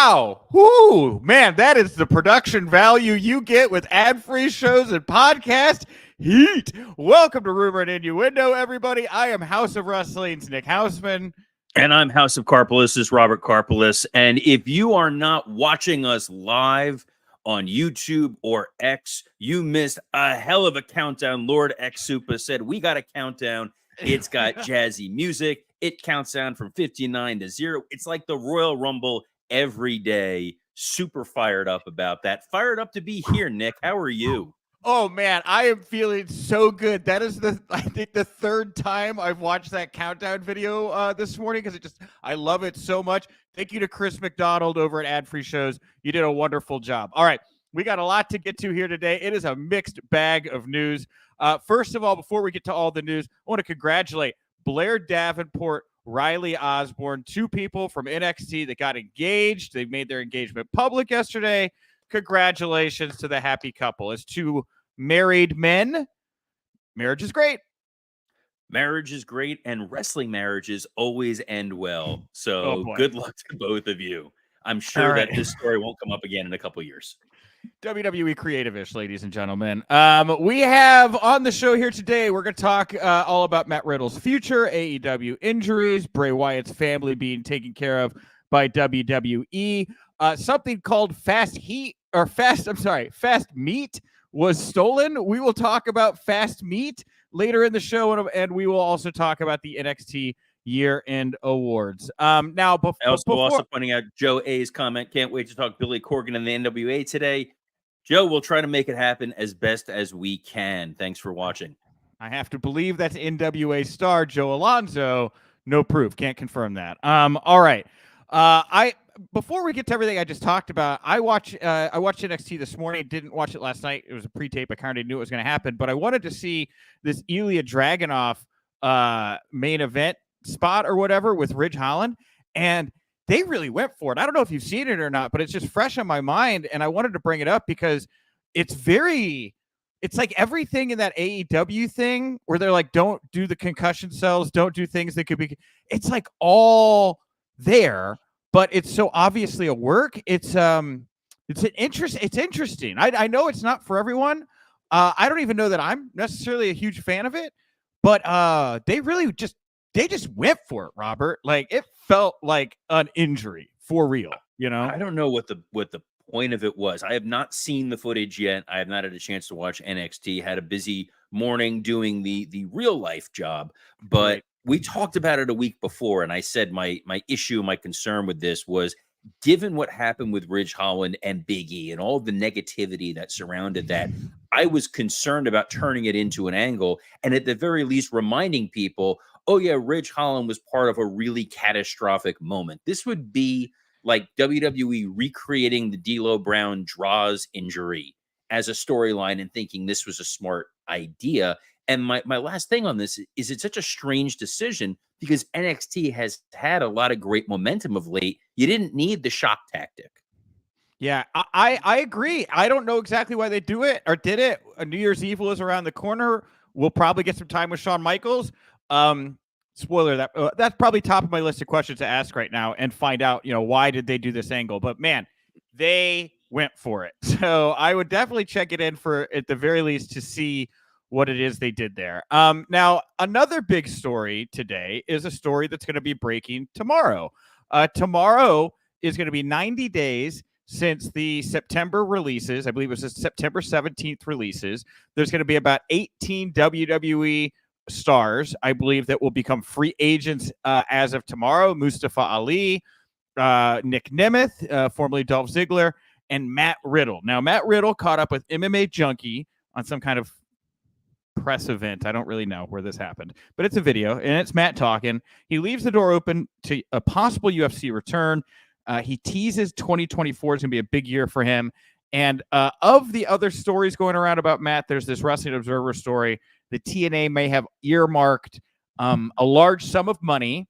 Wow. Whoo, man, that is the production value you get with ad-free shows and podcast heat. Welcome to Rumor Innuendo, everybody. I am House of Wrestling's Nick Hausman. And I'm Haus of Karpeles' Robert Karpeles. And if you are not watching us live on YouTube or X, you missed a hell of a countdown. Lord X Super said, we got a countdown. It's got jazzy music. It counts down from 59 to 0. It's like the Royal Rumble every day. Super fired up about that. Fired up to be here, Nick. How are you? Oh, man, I am feeling so good. That is I think the third time I've watched that countdown video this morning because I love it so much. Thank you to Chris McDonald over at Ad Free Shows. You did a wonderful job. All right, we got a lot to get to here today. It is a mixed bag of news. First of all, before we get to all the news, I want to congratulate Blair Davenport, Riley Osborne, two people from NXT that got engaged. They made their engagement public yesterday. Congratulations to the happy couple. As two married men, marriage is great. Marriage is great, and wrestling marriages always end well. So good luck to both of you. I'm sure that this story won't come up again in a couple years. WWE Creative-ish, ladies and gentlemen. We have on the show here today, we're going to talk all about Matt Riddle's future, AEW injuries, Bray Wyatt's family being taken care of by WWE. Something called Fast Meat was stolen. We will talk about Fast Meat later in the show, and we will also talk about the NXT year-end awards. Also pointing out Joe A's comment, can't wait to talk Billy Corgan and the NWA today. Joe, we'll try to make it happen as best as we can. Thanks for watching. I have to believe that's NWA star Joe Alonzo. No proof. Can't confirm that. All right. Before we get to everything I just talked about, I watched NXT this morning. Didn't watch it last night. It was a pre-tape. I kind of knew it was going to happen, but I wanted to see this Ilya Dragunov main event spot or whatever with Ridge Holland, and they really went for it. I don't know if you've seen it or not, but it's just fresh on my mind, and I wanted to bring it up because it's like everything in that AEW thing where they're like, don't do the concussion cells, don't do things that could be. It's like all there. But it's so obviously a work. It's interesting. I know it's not for everyone. I don't even know that I'm necessarily a huge fan of it, but they just went for it, Robert. Like it felt like an injury for real, you know? I don't know what the point of it was. I have not seen the footage yet. I have not had a chance to watch NXT. Had a busy morning doing the real life job, but right. We talked about it a week before, and I said my concern with this was, given what happened with Ridge Holland and Big E and all the negativity that surrounded that, I was concerned about turning it into an angle and at the very least reminding people, oh yeah, Ridge Holland was part of a really catastrophic moment. This would be like WWE recreating the D'Lo Brown Draws injury as a storyline and thinking this was a smart idea. And my last thing on this is it's such a strange decision because NXT has had a lot of great momentum of late. You didn't need the shock tactic. Yeah, I agree. I don't know exactly why they do it or did it. A New Year's Eve is around the corner. We'll probably get some time with Shawn Michaels. Spoiler, that's probably top of my list of questions to ask right now and find out, why did they do this angle? But man, they went for it. So I would definitely check it in for, at the very least, to see what it is they did there. Now, another big story today is a story that's going to be breaking tomorrow. Tomorrow is going to be 90 days since the September releases. I believe it was the September 17th releases. There's going to be about 18 WWE stars, I believe, that will become free agents as of tomorrow. Mustafa Ali, Nick Nemeth, formerly Dolph Ziggler, and Matt Riddle. Now, Matt Riddle caught up with MMA Junkie on some kind of press event. I don't really know where this happened, but it's a video and it's Matt talking. He leaves the door open to a possible UFC return. He teases 2024 is going to be a big year for him. And of the other stories going around about Matt, there's this Wrestling Observer story. The TNA may have earmarked a large sum of money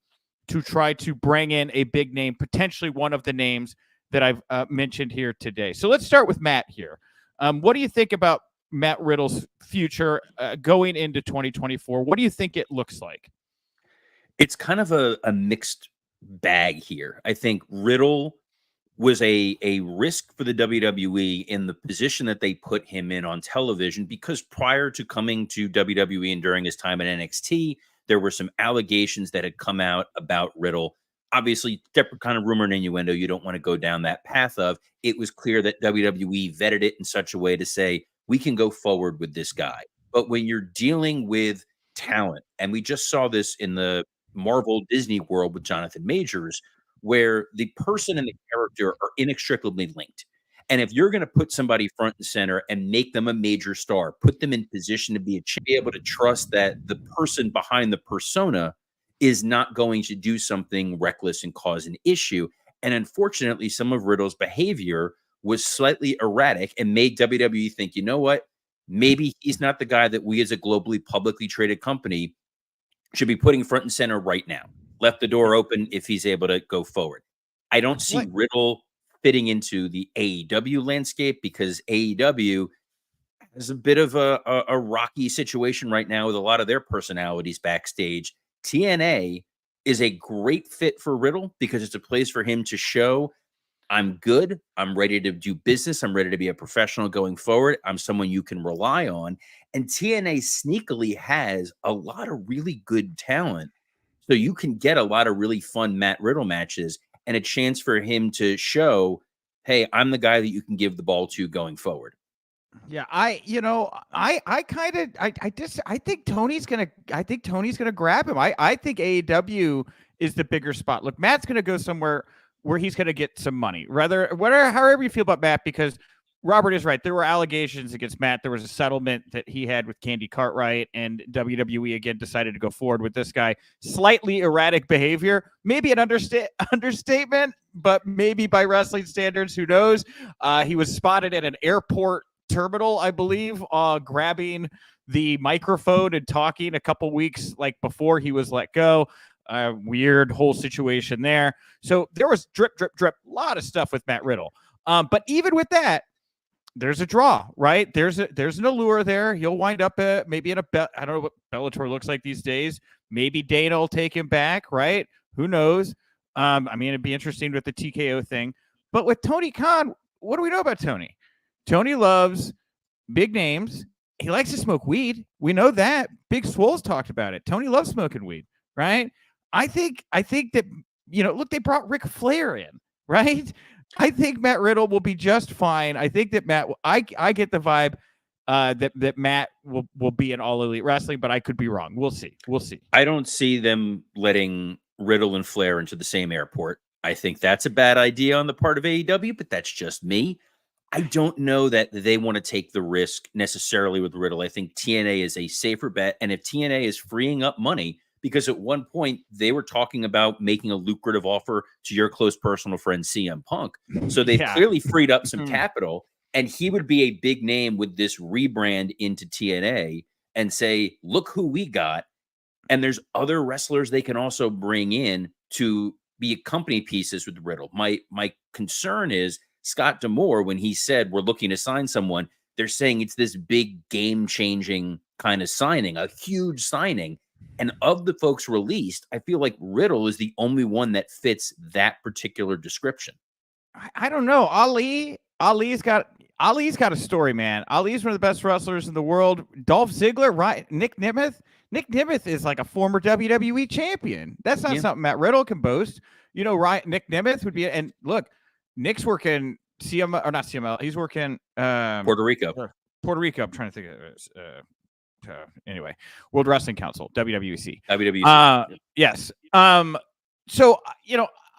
to try to bring in a big name, potentially one of the names that I've mentioned here today. So let's start with Matt here. What do you think about Matt Riddle's future going into 2024? What do you think it looks like? It's kind of a mixed bag here. I think Riddle was a risk for the WWE in the position that they put him in on television, because prior to coming to WWE and during his time at NXT, there were some allegations that had come out about Riddle. Obviously, separate kind of rumor and innuendo. You don't want to go down that path of. It was clear that WWE vetted it in such a way to say, we can go forward with this guy. But when you're dealing with talent, and we just saw this in the Marvel Disney world with Jonathan Majors, where the person and the character are inextricably linked. And if you're going to put somebody front and center and make them a major star, put them in position to be able to trust that the person behind the persona is not going to do something reckless and cause an issue. And unfortunately, some of Riddle's behavior was slightly erratic and made WWE think, you know what? Maybe he's not the guy that we as a globally publicly traded company should be putting front and center right now. Left the door open if he's able to go forward. I don't see Riddle fitting into the AEW landscape, because AEW has a bit of a rocky situation right now with a lot of their personalities backstage. TNA is a great fit for Riddle because it's a place for him to show, I'm good. I'm ready to do business. I'm ready to be a professional going forward. I'm someone you can rely on. And TNA sneakily has a lot of really good talent. So you can get a lot of really fun Matt Riddle matches and a chance for him to show, hey, I'm the guy that you can give the ball to going forward. Yeah, I think Tony's gonna grab him. I think AEW is the bigger spot. Look, Matt's gonna go somewhere where he's gonna get some money. However you feel about Matt, because Robert is right. There were allegations against Matt. There was a settlement that he had with Candy Cartwright, and WWE again decided to go forward with this guy. Slightly erratic behavior, maybe an understatement, but maybe by wrestling standards, who knows? He was spotted at an airport terminal, I believe, grabbing the microphone and talking a couple weeks before he was let go. Weird whole situation there. So there was drip, a lot of stuff with Matt Riddle. But even with that, there's a draw, right? There's an allure there. He'll wind up maybe in I don't know what Bellator looks like these days. Maybe Dana will take him back, right? Who knows? I mean, it'd be interesting with the TKO thing. But with Tony Khan, what do we know about Tony? Tony loves big names. He likes to smoke weed. We know that. Big Swole's talked about it. Tony loves smoking weed, right? I think that, look, they brought Ric Flair in, right? I think Matt Riddle will be just fine. I think that Matt, I get the vibe that Matt will be in All Elite Wrestling, but I could be wrong. We'll see. I don't see them letting Riddle and Flair into the same airport. I think that's a bad idea on the part of AEW, but that's just me. I don't know that they want to take the risk necessarily with Riddle. I think TNA is a safer bet. And if TNA is freeing up money, because at one point they were talking about making a lucrative offer to your close personal friend CM Punk. So they've clearly freed up some capital, and he would be a big name with this rebrand into TNA and say, look who we got. And there's other wrestlers they can also bring in to be company pieces with Riddle. My concern is Scott D'Amore, when he said we're looking to sign someone, they're saying it's this big game-changing kind of signing, a huge signing. And of the folks released, I feel like Riddle is the only one that fits that particular description. I don't know. Ali's got a story, man. Ali's one of the best wrestlers in the world. Dolph Ziggler, right? Nick Nemeth is like a former WWE champion. That's not something Matt Riddle can boast. Right? Nick Nemeth would be. And look, Nick's working CML or not CML. He's working Puerto Rico. I'm trying to think of it. Anyway, World Wrestling Council, WWC. Yes. So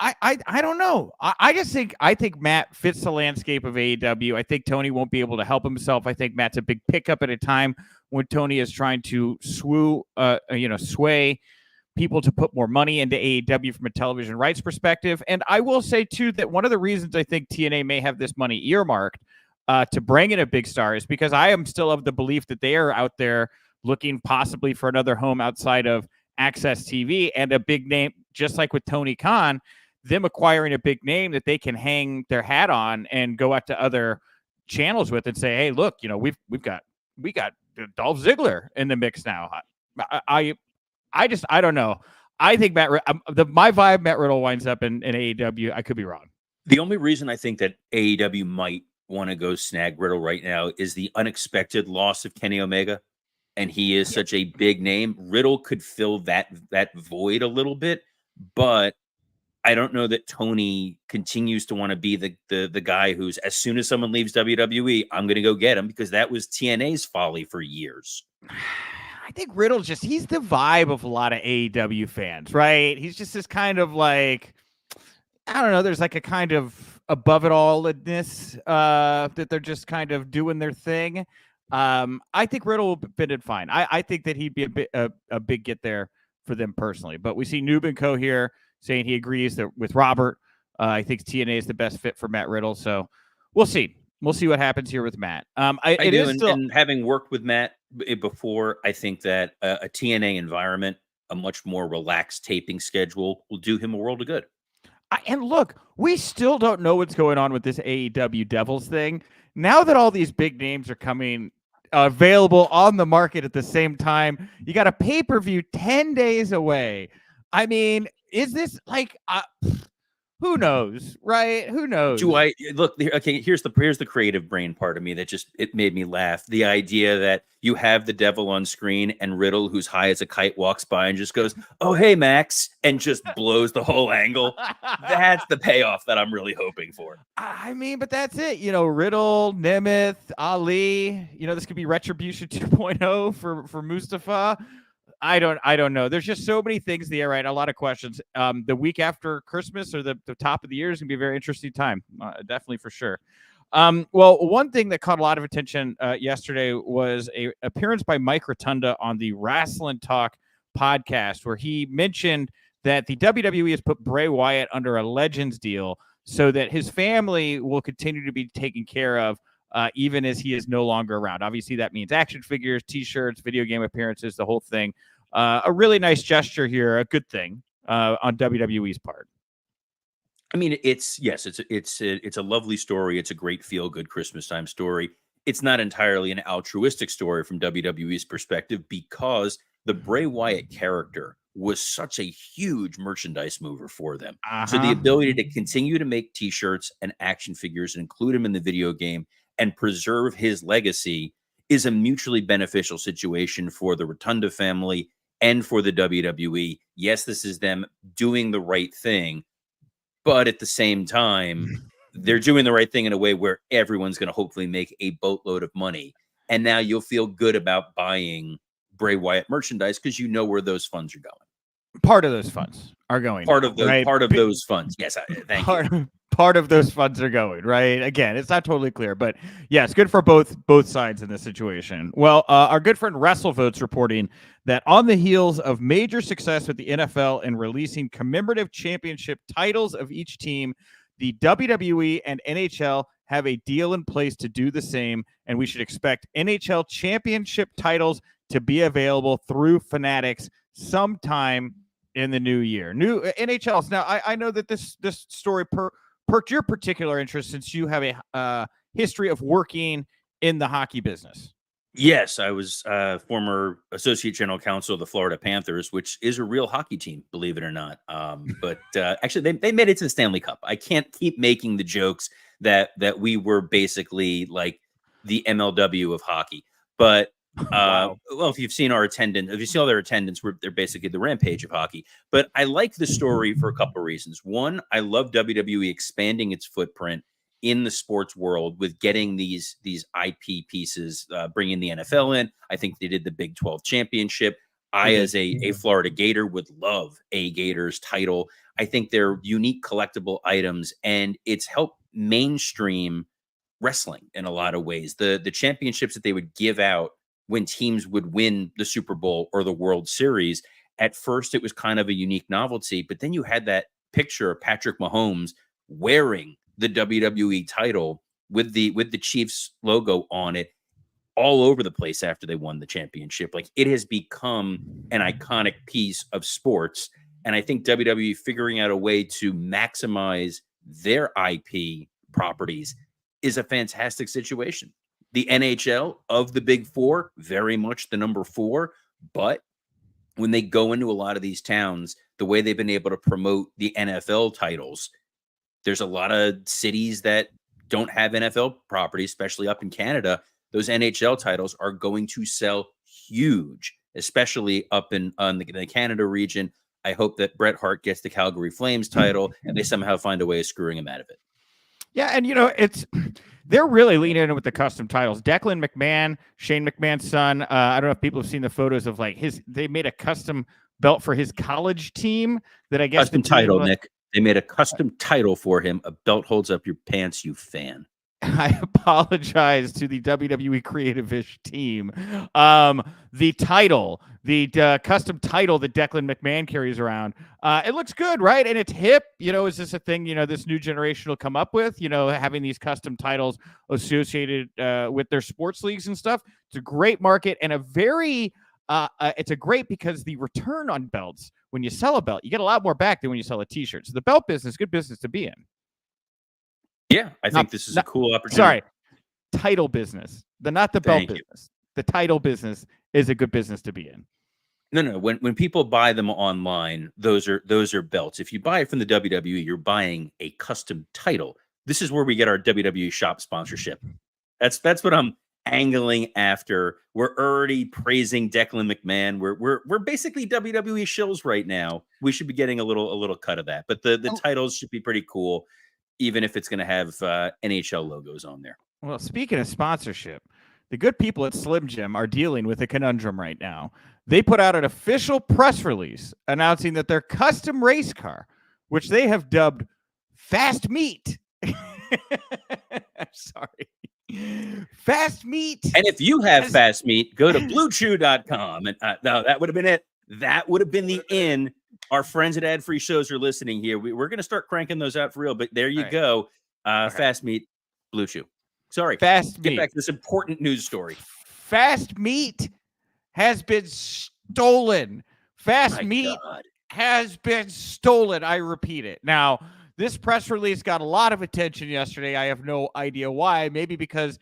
I don't know. I think Matt fits the landscape of AEW. I think Tony won't be able to help himself. I think Matt's a big pickup at a time when Tony is trying to sway people to put more money into AEW from a television rights perspective. And I will say too that one of the reasons I think TNA may have this money earmarked to bring in a big star is because I am still of the belief that they are out there looking possibly for another home outside of Access TV and a big name, just like with Tony Khan, them acquiring a big name that they can hang their hat on and go out to other channels with and say, hey, look, we got Dolph Ziggler in the mix now. I don't know. I think my vibe, Matt Riddle winds up in AEW. I could be wrong. The only reason I think that AEW might want to go snag Riddle right now is the unexpected loss of Kenny Omega, and he is Yeah. such a big name. Riddle could fill that void a little bit, but I don't know that Tony continues to want to be the guy who's, as soon as someone leaves WWE, I'm going to go get him, because that was TNA's folly for years. I think Riddle's he's the vibe of a lot of AEW fans, right? He's just this kind of like, I don't know, there's like a kind of above it all-ness that they're just kind of doing their thing. I think Riddle will fit in fine. I think that he'd be a big get there for them personally. But we see Noob and Co. here saying he agrees that with Robert. I think TNA is the best fit for Matt Riddle. So we'll see. We'll see what happens here with Matt. I do, and having worked with Matt before, I think that a TNA environment, a much more relaxed taping schedule, will do him a world of good. And look, we still don't know what's going on with this AEW Devils thing. Now that all these big names are coming available on the market at the same time, you got a pay-per-view 10 days away. I mean, is this like who knows, right? Who knows? Do I look? Okay, here's the creative brain part of me that it made me laugh. The idea that you have the devil on screen and Riddle, who's high as a kite, walks by and just goes, "Oh, hey, Max," and just blows the whole angle. That's the payoff that I'm really hoping for. I mean, but that's it. Riddle, Nemeth, Ali. This could be Retribution 2.0 for Mustafa. I don't know. There's just so many things in the air, right? A lot of questions. The week after Christmas or the top of the year is going to be a very interesting time. Definitely for sure. Well, one thing that caught a lot of attention yesterday was a appearance by Mike Rotunda on the Wrestling Talk podcast, where he mentioned that the WWE has put Bray Wyatt under a Legends deal so that his family will continue to be taken care of even as he is no longer around. Obviously, that means action figures, T-shirts, video game appearances, the whole thing. A really nice gesture here, a good thing on WWE's part. I mean, it's a lovely story. It's a great feel-good Christmas time story. It's not entirely an altruistic story from WWE's perspective, because the Bray Wyatt character was such a huge merchandise mover for them. So the ability to continue to make T-shirts and action figures and include him in the video game and preserve his legacy is a mutually beneficial situation for the Rotunda family and for the WWE. Yes, this is them doing the right thing, but at the same time, they're doing the right thing in a way where everyone's going to hopefully make a boatload of money. And now you'll feel good about buying Bray Wyatt merchandise because you know where those funds are going. Part of those funds are going. Part of those funds. Yes, thank you. Part of those funds are going, right? Again, it's not totally clear, but yeah, it's good for both sides in this situation. Well, our good friend WrestleVote's reporting that on the heels of major success with the NFL in releasing commemorative championship titles of each team, the WWE and NHL have a deal in place to do the same, and we should expect NHL championship titles to be available through Fanatics sometime in the new year. New NHLs. Now, I know that this story perked your particular interest since you have a history of working in the hockey business. Yes, I was former associate general counsel of the Florida Panthers, which is a real hockey team, believe it or not. But actually, they made it to the Stanley Cup. I can't keep making the jokes that we were basically like the MLW of hockey. But Wow. well, if you've seen our attendance, if you see all their attendance, they're basically the Rampage of hockey. But I like the story for a couple of reasons. One, I love WWE expanding its footprint in the sports world with getting these IP pieces, bringing the NFL in. I think they did the Big 12 championship. I, as a Florida Gator, would love a Gators title. I think they're unique collectible items, and it's helped mainstream wrestling in a lot of ways. The championships that they would give out when teams would win the Super Bowl or the World Series, at first it was kind of a unique novelty, but then you had that picture of Patrick Mahomes wearing the WWE title with the Chiefs logo on it all over the place after they won the championship. Like, it has become an iconic piece of sports. And I think WWE figuring out a way to maximize their IP properties is a fantastic situation. The NHL, of the big four, very much the number 4. But when they go into a lot of these towns, the way they've been able to promote the NFL titles There's a lot of cities that don't have NFL properties, especially up in Canada. Those NHL titles are going to sell huge, especially up in the Canada region. I hope that Bret Hart gets the Calgary Flames title and they somehow find a way of screwing him out of it. Yeah, and they're really leaning in with the custom titles. Declan McMahon, Shane McMahon's son. I don't know if people have seen the photos of they made a custom belt for his college team that I guess custom title, Nick. They made a custom title for him. A belt holds up your pants, you fan. I apologize to the WWE Creative-ish team. The title, the custom title that Declan McMahon carries around, it looks good, right? And it's hip. Is this a thing, this new generation will come up with, having these custom titles associated with their sports leagues and stuff? It's a great market and it's a great because the return on belts, when you sell a belt, you get a lot more back than when you sell a t-shirt. So the belt business, good business to be in. Yeah, I think this is a cool opportunity. Sorry, title business. Not the belt business. The title business is a good business to be in. No. When people buy them online, those are belts. If you buy it from the WWE, you're buying a custom title. This is where we get our WWE shop sponsorship. That's what I'm angling after. We're already praising Declan McMahon. We're basically WWE shills right now. We should be getting a little cut of that. But the titles should be pretty cool, even if it's going to have NHL logos on there. Well, speaking of sponsorship, the good people at Slim Jim are dealing with a conundrum right now. They put out an official press release announcing that their custom race car, which they have dubbed Fast Meat. I'm sorry. Fast Meat. And if you have Fast Meat, go to bluechew.com. And no, that would have been it. That would have been the in. Our friends at Ad Free Shows are listening here. We're going to start cranking those out for real, but there you go. Okay. Fast Meat, Blue Chew. Sorry. Fast Get Meat. back to this important news story. Fast Meat has been stolen. Fast Meat has been stolen. I repeat it. Now, this press release got a lot of attention yesterday. I have no idea why. Maybe because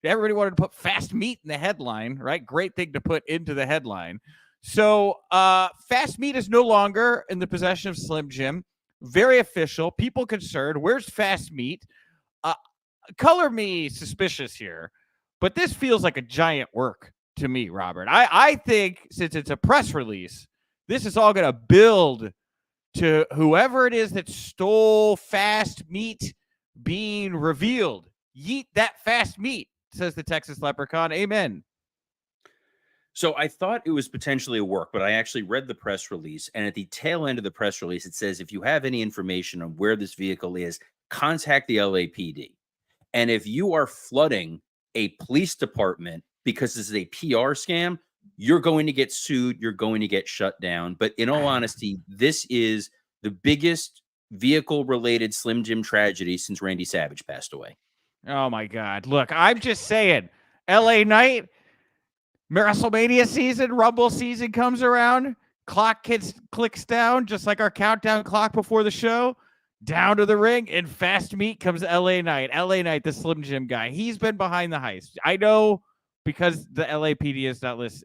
everybody wanted to put Fast Meat in the headline, right? Great thing to put into the headline. So Fast Meat is no longer in the possession of Slim Jim. Very official. People concerned. Where's Fast Meat? Color me suspicious here, but this feels like a giant work to me, Robert. I think since it's a press release, this is all going to build to whoever it is that stole Fast Meat being revealed. Yeet that Fast Meat, says the Texas Leprechaun. Amen. So I thought it was potentially a work, but I actually read the press release, and at the tail end of the press release, it says, if you have any information on where this vehicle is, contact the LAPD. And if you are flooding a police department because this is a PR scam, you're going to get sued. You're going to get shut down. But in all honesty, this is the biggest vehicle-related Slim Jim tragedy since Randy Savage passed away. Oh, my God. Look, I'm just saying, LA Knight, WrestleMania season, Rumble season comes around, clock clicks down, just like our countdown clock before the show, down to the ring, and Fast Meat comes LA Knight. LA Knight, the Slim Jim guy. He's been behind the heist. I know because the LAPD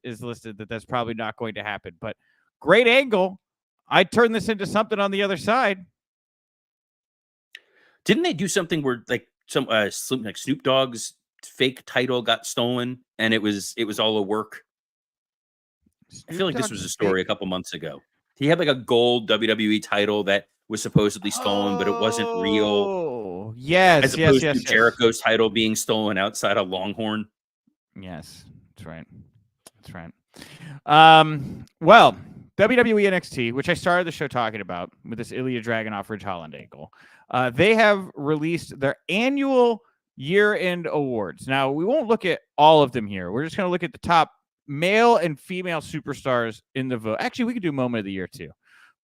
is listed that that's probably not going to happen, but great angle. I'd turn this into something on the other side. Didn't they do something where Snoop Dogg's fake title got stolen and it was all a work? I feel like this was a story a couple months ago. He had like a gold WWE title that was supposedly stolen, but it wasn't real. Oh, yes. As opposed to Jericho's title being stolen outside a Longhorn. Yes, that's right. That's right. Well, WWE NXT, which I started the show talking about with this Ilya Dragunov Ridge Holland angle, they have released their annual year-end awards. Now, we won't look at all of them here. We're just going to look at the top male and female superstars in the vote. Actually, we could do moment of the year too,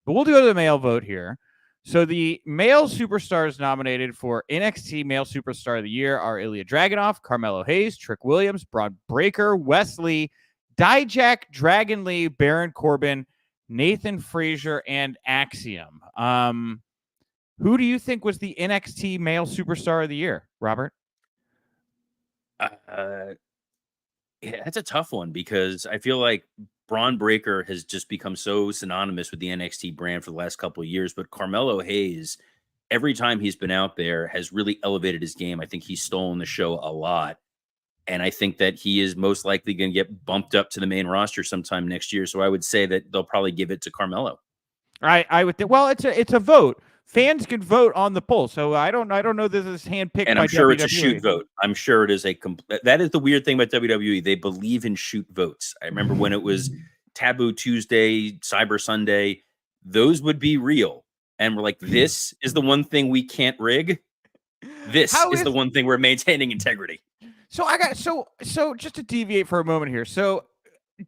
but we'll do the male vote here. So the male superstars nominated for NXT Male Superstar of the Year are Ilya Dragunov, Carmelo Hayes, Trick Williams, Braun Breaker, Wesley, Dijak, Dragon Lee, Baron Corbin, Nathan Frazier, and Axiom. Who do you think was the NXT Male Superstar of the Year, Robert? Yeah, that's a tough one because I feel like Braun Breaker has just become so synonymous with the NXT brand for the last couple of years, but Carmelo Hayes, every time he's been out there has really elevated his game. I think he's stolen the show a lot. And I think that he is most likely going to get bumped up to the main roster sometime next year. So I would say that they'll probably give it to Carmelo. I would think. Well, it's a vote. Fans can vote on the poll, so I don't know this is handpicked. And I'm sure WWE. It's a shoot vote. I'm sure it is that is the weird thing about WWE. They believe in shoot votes. I remember when it was Taboo Tuesday, Cyber Sunday, those would be real. And we're like, this is the one thing we can't rig. This is the one thing we're maintaining integrity. So I got so just to deviate for a moment here. So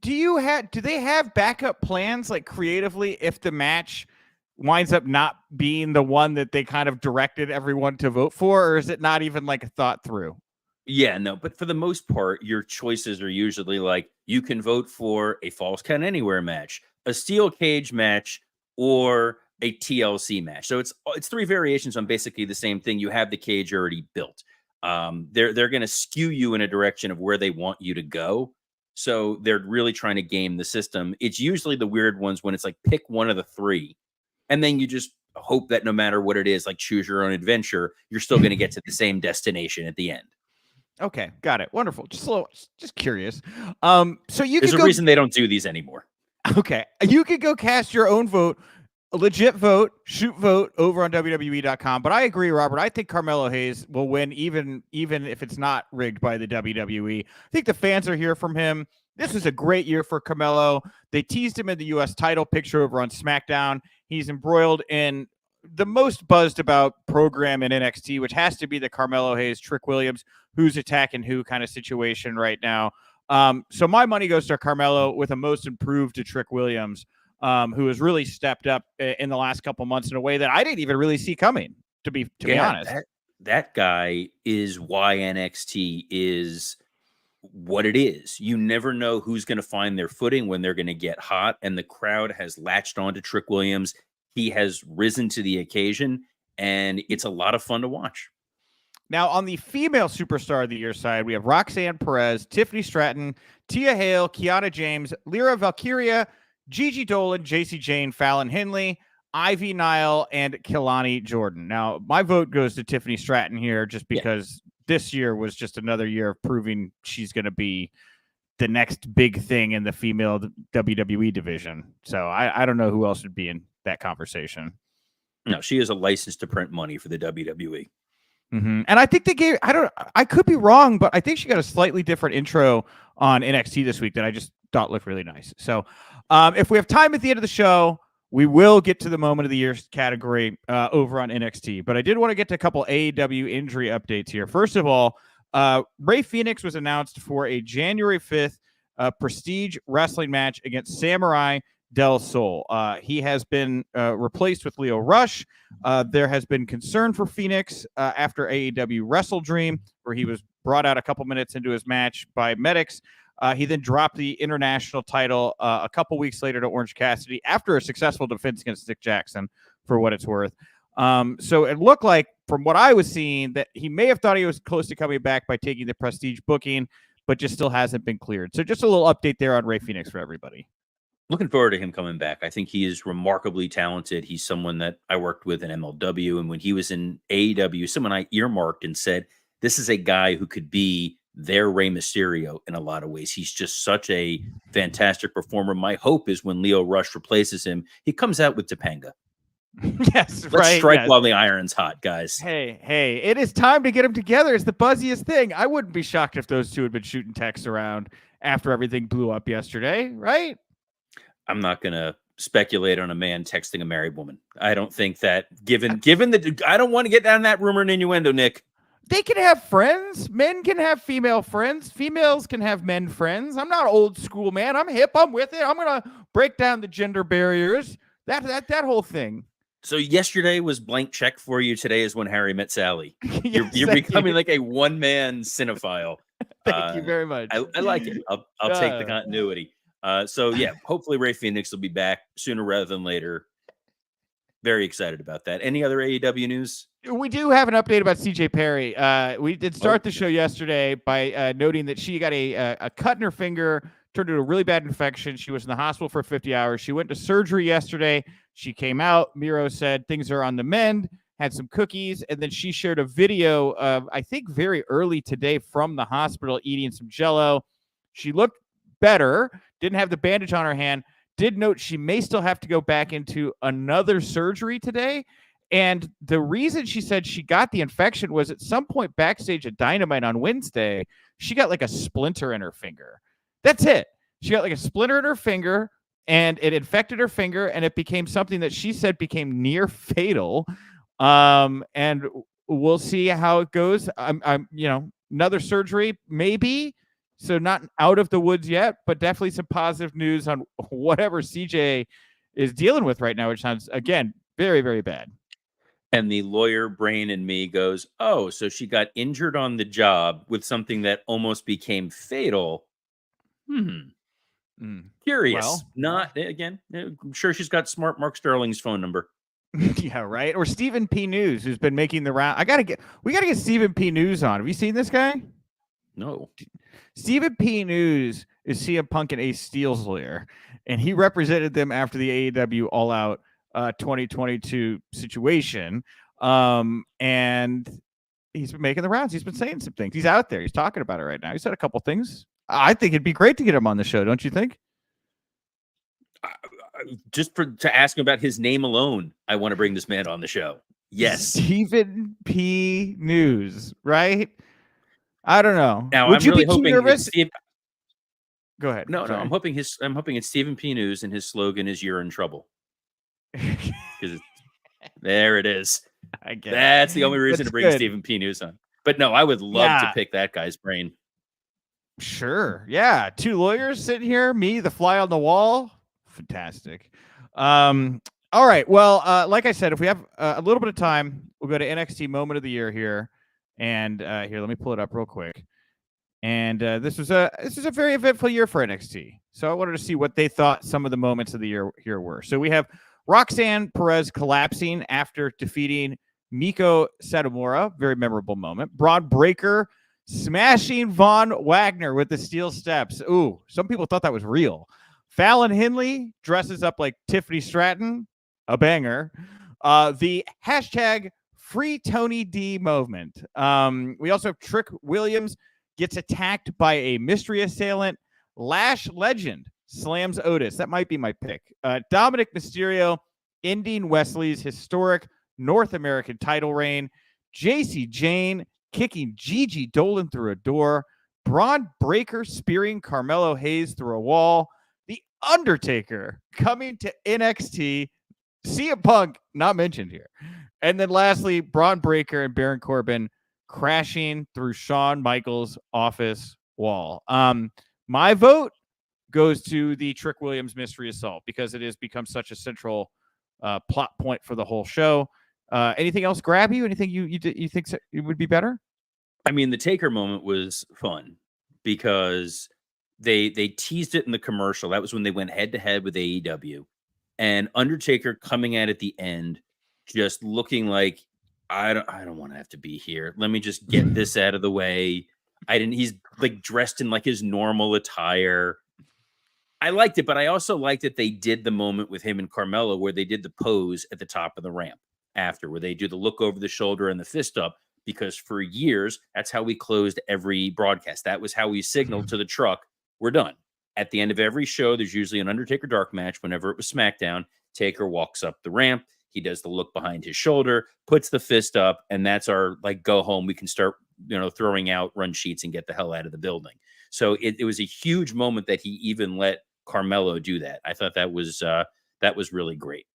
do they have backup plans, like creatively, if the match winds up not being the one that they kind of directed everyone to vote for, or is it not even like thought through? Yeah, no, but for the most part, your choices are usually like, you can vote for a Falls Count Anywhere match, a steel cage match, or a TLC match. So it's three variations on basically the same thing. You have the cage already built. They're going to skew you in a direction of where they want you to go. So they're really trying to game the system. It's usually the weird ones when it's like, pick one of the three, and then you just hope that no matter what it is, like choose your own adventure, you're still going to get to the same destination at the end. Okay, got it. Wonderful. Just curious. So there's a reason they don't do these anymore. Okay, you could go cast your own vote, a legit vote, shoot vote over on WWE.com. But I agree, Robert. I think Carmelo Hayes will win, even if it's not rigged by the WWE. I think the fans are here from him. This is a great year for Carmelo. They teased him in the U.S. title picture over on SmackDown. He's embroiled in the most buzzed about program in NXT, which has to be the Carmelo Hayes, Trick Williams, who's attacking who kind of situation right now. So my money goes to Carmelo with a most improved to Trick Williams, who has really stepped up in the last couple months in a way that I didn't even really see coming, to be honest. That guy is why NXT is what it is. You never know who's going to find their footing when they're going to get hot, and the crowd has latched on to Trick Williams. He has risen to the occasion, and it's a lot of fun to watch. Now, on the female superstar of the year side, we have Roxanne Perez, Tiffany Stratton, Tia Hale, Kiana James, Lyra Valkyria, Gigi Dolan, JC Jane, Fallon Henley, Ivy Nile, and Kelani Jordan. Now, my vote goes to Tiffany Stratton here just because this year was just another year of proving she's going to be the next big thing in the female WWE division. So I don't know who else would be in that conversation. No, she is a license to print money for the WWE. Mm-hmm. And I think they gave, I could be wrong, but I think she got a slightly different intro on NXT this week that I just thought looked really nice. So if we have time at the end of the show, we will get to the moment of the year category over on NXT. But I did want to get to a couple AEW injury updates here. First of all, Rey Fenix was announced for a January 5th Prestige wrestling match against Samurai Del Sol. He has been replaced with Leo Rush. There has been concern for Phoenix after AEW Wrestle Dream, where he was brought out a couple minutes into his match by medics. He then dropped the international title a couple weeks later to Orange Cassidy after a successful defense against Nick Jackson, for what it's worth. So it looked like, from what I was seeing, that he may have thought he was close to coming back by taking the Prestige booking, but just still hasn't been cleared. So just a little update there on Rey Fenix for everybody. Looking forward to him coming back. I think he is remarkably talented. He's someone that I worked with in MLW, and when he was in AEW, someone I earmarked and said, this is a guy who could be their Rey Mysterio in a lot of ways. He's just such a fantastic performer. My hope is when Leo Rush replaces him, he comes out with Topanga. Yes, Let's right. strike while the iron's hot, guys. Hey, it is time to get them together. It's the buzziest thing. I wouldn't be shocked if those two had been shooting texts around after everything blew up yesterday, right? I'm not going to speculate on a man texting a married woman. I don't think that given that, I don't want to get down that rumor and innuendo, Nick. They can have friends. Men can have female friends. Females can have men friends. I'm not old school, man. I'm hip. I'm with it. I'm going to break down the gender barriers. That whole thing. So yesterday was blank check for you. Today is When Harry Met Sally. Yes, you're becoming like a one-man cinephile. Thank you very much. I like it. I'll take the continuity. So yeah, hopefully Rey Fenix will be back sooner rather than later. Very excited about that. Any other AEW news? We do have an update about CJ Perry. We did start the show yesterday by noting that she got a cut in her finger, turned into a really bad infection. She was in the hospital for 50 hours. She went to surgery yesterday. She came out. Miro said things are on the mend. had some cookies, and then she shared a video of, I think, very early today from the hospital eating some Jell-O. She looked better, didn't have the bandage on her hand, did note she may still have to go back into another surgery today. And the reason she said she got the infection was at some point backstage at Dynamite on Wednesday, she got like a splinter in her finger. That's it. She got like a splinter in her finger, and it infected her finger, and it became something that she said became near fatal. And we'll see how it goes. I'm another surgery, maybe. So not out of the woods yet, but definitely some positive news on whatever CJ is dealing with right now, which sounds, again, very, very bad. And the lawyer brain in me goes, oh, so she got injured on the job with something that almost became fatal. Curious. Well, not again. I'm sure she's got smart Mark Sterling's phone number. Yeah, right. Or Stephen P. News, who's been making the round. We gotta get Stephen P. News on. Have you seen this guy? No. Stephen P. News is CM Punk and Ace Steel's lawyer, and he represented them after the AEW All Out 2022 situation. And he's been making the rounds. He's been saying some things. He's out there. He's talking about it right now. He said a couple things. I think it'd be great to get him on the show, don't you think? Just to ask him about his name alone, I want to bring this man on the show. Yes. Stephen P. News, right? I don't know. Now, Would I'm you really be too hoping nervous? Go ahead. No, Sorry. I'm hoping it's Stephen P. News, and his slogan is "You're in trouble." Because there it is. I get That's the only reason to bring good. Stephen P. News on. But no, I would love to pick that guy's brain. Sure. Yeah. Two lawyers sitting here, me, the fly on the wall. Fantastic. All right. Well, like I said, if we have a little bit of time, we'll go to NXT Moment of the Year here. And here, let me pull it up real quick. And this is a very eventful year for NXT. So I wanted to see what they thought some of the moments of the year here were. So we have Roxanne Perez collapsing after defeating Miko Satomura. Very memorable moment. Braun Breaker smashing Von Wagner with the steel steps. Ooh, some people thought that was real. Fallon Henley dresses up like Tiffany Stratton. A banger. The hashtag Free Tony D movement. We also have Trick Williams gets attacked by a mystery assailant. Lash Legend slams Otis. That might be my pick. Dominic Mysterio ending Wesley's historic North American title reign. JC Jane kicking Gigi Dolan through a door. Braun Breaker spearing Carmelo Hayes through a wall. The Undertaker coming to NXT. CM Punk not mentioned here. And then lastly, Braun Breaker and Baron Corbin crashing through Shawn Michaels' office wall. My vote goes to the Trick Williams mystery assault because it has become such a central plot point for the whole show. Anything else grab you? Anything you think it would be better? I mean, the Taker moment was fun because they teased it in the commercial. That was when they went head to head with AEW. And Undertaker coming at the end, just looking like, I don't want to have to be here. Let me just get this out of the way. He's like dressed in like his normal attire. I liked it, but I also liked that they did the moment with him and Carmelo where they did the pose at the top of the ramp after, where they do the look over the shoulder and the fist up, because for years, that's how we closed every broadcast. That was how we signaled to the truck, we're done. At the end of every show, there's usually an Undertaker dark match. Whenever it was SmackDown, Taker walks up the ramp. He does the look behind his shoulder, puts the fist up, and that's our like go home. We can start, throwing out run sheets and get the hell out of the building. So it was a huge moment that he even let Carmelo do that. I thought that was really great.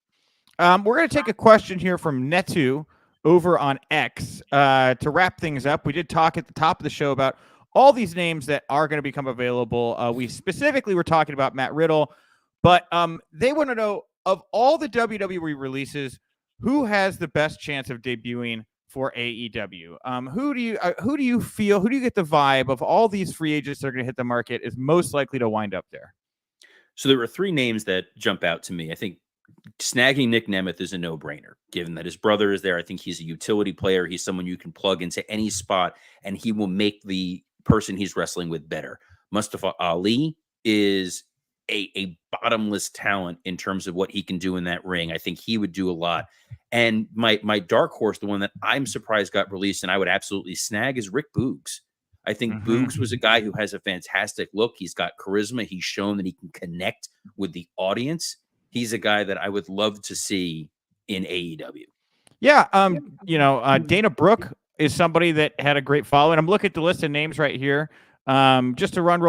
We're going to take a question here from Netu over on X to wrap things up. We did talk at the top of the show about all these names that are going to become available. We specifically were talking about Matt Riddle, but they want to know, of all the WWE releases, who has the best chance of debuting for AEW? Who do you feel, who do you get the vibe of all these free agents that are going to hit the market is most likely to wind up there? So there were three names that jump out to me. I think snagging Nick Nemeth is a no-brainer, given that his brother is there. I think he's a utility player. He's someone you can plug into any spot, and he will make the person he's wrestling with better. Mustafa Ali is a bottomless talent in terms of what he can do in that ring. I think he would do a lot. And my dark horse, the one that I'm surprised got released and I would absolutely snag, is Rick Boogs. I think Boogs was a guy who has a fantastic look. He's got charisma. He's shown that he can connect with the audience. He's a guy that I would love to see in AEW. Yeah. Dana Brooke is somebody that had a great following. I'm looking at the list of names right here. Just to run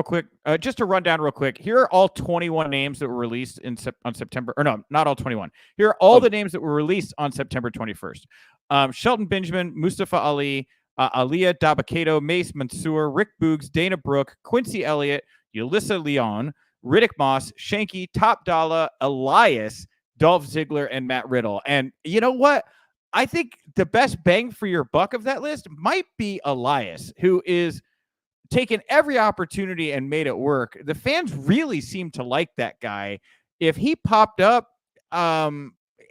down real quick. Here are all 21 names that were released on September, or no, not all 21. Here are all the names that were released on September 21st. Shelton Benjamin, Mustafa Ali, Aliyah Dabakato, Mace Mansour, Rick Boogs, Dana Brooke, Quincy Elliott, Yulissa Leon, Riddick Moss, Shanky, Top Dollar, Elias, Dolph Ziggler, and Matt Riddle. And you know what? I think the best bang for your buck of that list might be Elias, who is taken every opportunity and made it work. The fans really seem to like that guy. If he popped up,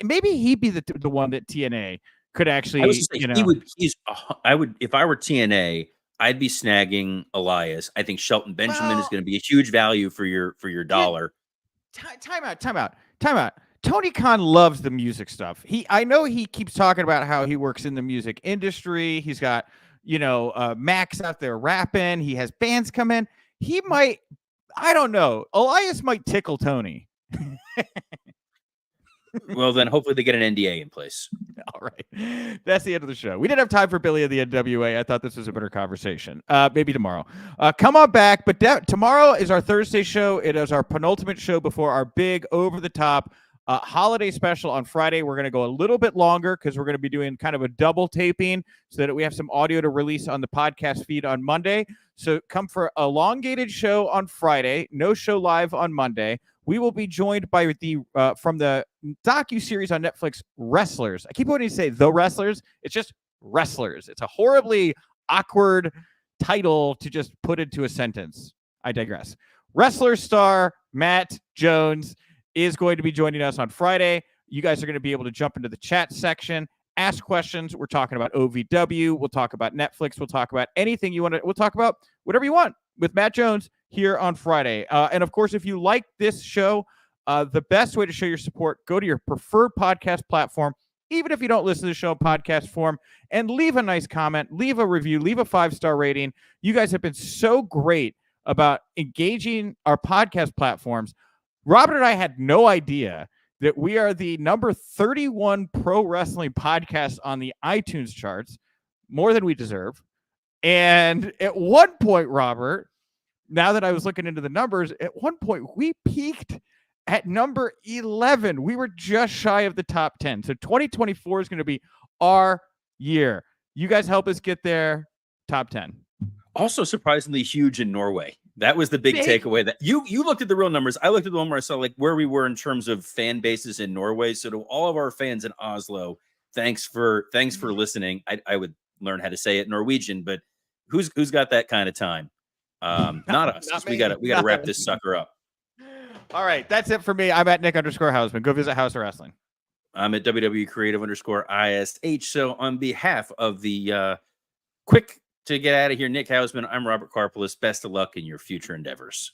maybe he'd be the one that TNA could actually, I would, if I were TNA, I'd be snagging Elias. I think Shelton Benjamin is going to be a huge value for your dollar. Time out. Tony Khan loves the music stuff. I know he keeps talking about how he works in the music industry. He's got, Max out there rapping. He has bands come in. He might, I don't know. Elias might tickle Tony. Well, then hopefully they get an NDA in place. All right. That's the end of the show. We didn't have time for Billy of the NWA. I thought this was a better conversation. Maybe tomorrow. Come on back. But tomorrow is our Thursday show. It is our penultimate show before our big over-the-top holiday special on Friday. We're going to go a little bit longer because we're going to be doing kind of a double taping so that we have some audio to release on the podcast feed on Monday. So come for an elongated show on Friday. No show live on Monday. We will be joined by from the docuseries on Netflix, Wrestlers. I keep wanting to say The Wrestlers. It's just Wrestlers. It's a horribly awkward title to just put into a sentence. I digress. Wrestler star Matt Jones is going to be joining us on Friday. You guys are going to be able to jump into the chat section, ask questions. We're talking about OVW. We'll talk about Netflix. We'll talk about anything you want to. We'll talk about whatever you want with Matt Jones here on Friday. And of course, if you like this show, the best way to show your support, go to your preferred podcast platform, even if you don't listen to the show in podcast form, and leave a nice comment, leave a review, leave a 5-star rating. You guys have been so great about engaging our podcast platforms. Robert and I had no idea that we are the number 31 pro wrestling podcast on the iTunes charts, more than we deserve. And at one point, Robert, now that I was looking into the numbers, at one point we peaked at number 11. We were just shy of the top 10. So 2024 is going to be our year. You guys help us get there. Top 10. Also surprisingly huge in Norway. That was the big takeaway. That you looked at the real numbers. I looked at the one where I saw like where we were in terms of fan bases in Norway. So to all of our fans in Oslo, thanks for listening. I would learn how to say it Norwegian, but who's got that kind of time? Not us. Not we got to wrap this sucker up. All right, that's it for me. I'm at Nick_Hausman. Go visit Haus Wrestling. I'm at WWE Creative _ISH. So on behalf of the quick to get out of here, Nick Hausman, I'm Robert Karpeles. Best of luck in your future endeavors.